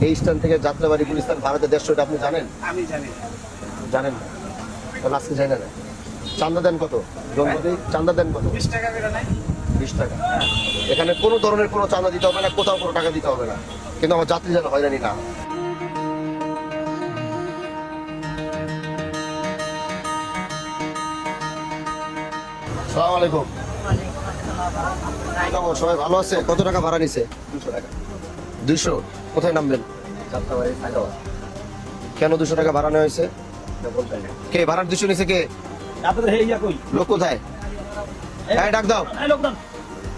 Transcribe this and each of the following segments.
এই স্ট্যান্ড থেকে যাত্রাবাড়ি গুলিস্তান ভারতে 150, এটা আপনি জানেন? আমি জানি। জানেন না? তাহলে আজকে জানেন না? চান্দা দেন কত? জনপতি চান্দা দেন কত? 20 টাকা করে নাই? 20 টাকা। এখানে কোনো ধরনের কোনো চাঁদা দিতে হবে না, কোথাও কোনো টাকা দিতে হবে না, কিন্তু আমার যাত্রী যেন হয়রানি না হয়। আসসালামু আলাইকুম। কেমন, সবাই ভালো আছে? কত টাকা ভাড়া নিছে? 200 টাকা। 200? কোথায় নামবেন? যাত্রাবাড়ি সাইদাবাদ। কেন 200 টাকা ভাড়া নেওয়া হয়েছে? কে ভাড়ার 200 নিছে? কে? আপনাদের হে ইয়া কই? লোক কোথায়? এই ডাক দাও। এই লোকজন।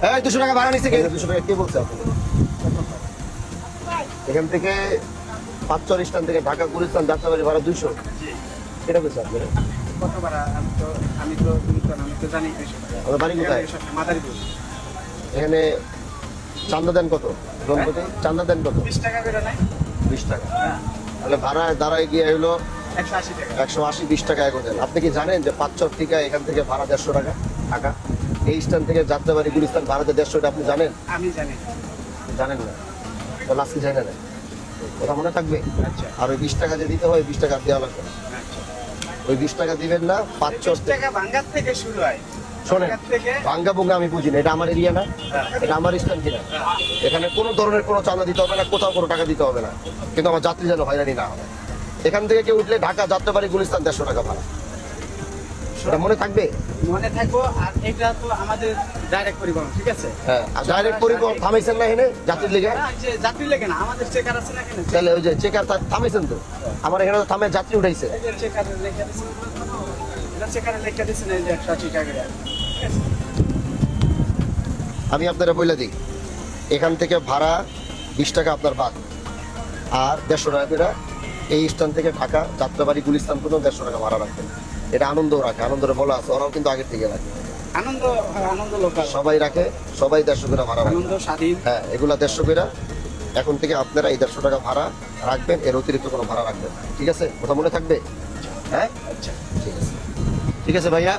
এই 200 টাকা ভাড়া নিছে কে? 200 টাকা কে বলছে আপনাকে? এখান থেকে পাঁচচর স্ট্যান্ড থেকে ঢাকা গুলিস্তান যাত্রাবাড়ি ভাড়া 200? এটা বলছে আপনারা? কত ভাড়া? আমি তো জানি বিষয়টা। আপনার বাড়ি কোথায়? মাদারীপুর। এখানে চান্দা দেন কত? জনপতি চান্দা দেন কত? 20 টাকা করে নাই? 20 টাকা। তাহলে ভাড়া দাঁড়ায় গিয়ে হলো 180 টাকা। 180, 20 টাকা এক দেন। আপনি কি জানেন যে পাঁচচর থেকে এখান থেকে ভাড়া 150 টাকা ঢাকা? এই স্ট্যান্ড থেকে যাত্রাবাড়ি গুলিস্তান ভাড়াতে 150, এটা আপনি জানেন? আমি জানি। জানেন না? তাহলে আজকে জানেন না? কথা মনে থাকবে? আচ্ছা। আর ওই 20 টাকা যে দিতে হয়, 20 টাকা দেওয়া লাগবে না। ওই 20 টাকা দিবেন না। 20 টাকা ভাঙ্গার থেকে শুরু হয়। শোনেন, ভাঙ্গার থেকে ভাঙ্গা ভুঙ্গা আমি বুঝি না, এটা আমার এরিয়া না, এটা আমার স্ট্যান্ড কিনা। এখানে কোনো ধরনের কোনো চাঁদা দিতে হবে না, কোথাও কোনো টাকা দিতে হবে না, কিন্তু আমার যাত্রী যেন হয়রানি না হয়। এখান থেকে কেউ উঠলে ঢাকা যাত্রাবাড়ি গুলিস্তান 150 টাকা ভাড়া। এটা মনে থাকবে? মনে থাকবো। আর এটা তো আমাদের ডাইরেক্ট পরিবহন, ঠিক আছে? হ্যাঁ। আর ডাইরেক্ট পরিবহন থামাইছেন না এখানে যাত্রীর লেগে? না, যে যাত্রী লেগে না, আমাদের চেকার আছে না এখানে? তাহলে ওই যে চেকার থামাইছেন তো, আমার এখানে তো থামে যাত্রী উঠাইছে। এই যে চেকারে লেখা দিছে, এটা চেকারে লেখা দিছে না, এই যে 180 টাকা করে। ঠিক আছে? আমি আপনারা বলে দিই, এখান থেকে ভাড়া 20 টাকা আপনার বাদ, আর 150 টাকা করে এই স্ট্যান্ড থেকে ঢাকা যাত্রাবাড়ি গুলিস্তান পর্যন্ত 150 টাকা ভাড়া রাখবেন। এটা আনন্দও রাখে, আনন্দরে বলা আছে, ওরাও কিন্তু আগের থেকে রাখে, আনন্দ, আনন্দ লোকাল সবাই রাখে, সবাই 150 করে ভাড়া রাখে। আনন্দ স্বাধীন। হ্যাঁ, এগুলা 150 করে। এখন থেকে আপনারা এই 150 টাকা ভাড়া রাখবেন, এর অতিরিক্ত কোনো ভাড়া রাখবেন না। ঠিক আছে? কথা মনে থাকবে? হ্যাঁ, আচ্ছা। ঠিক আছে। ঠিক আছে ভাইয়া।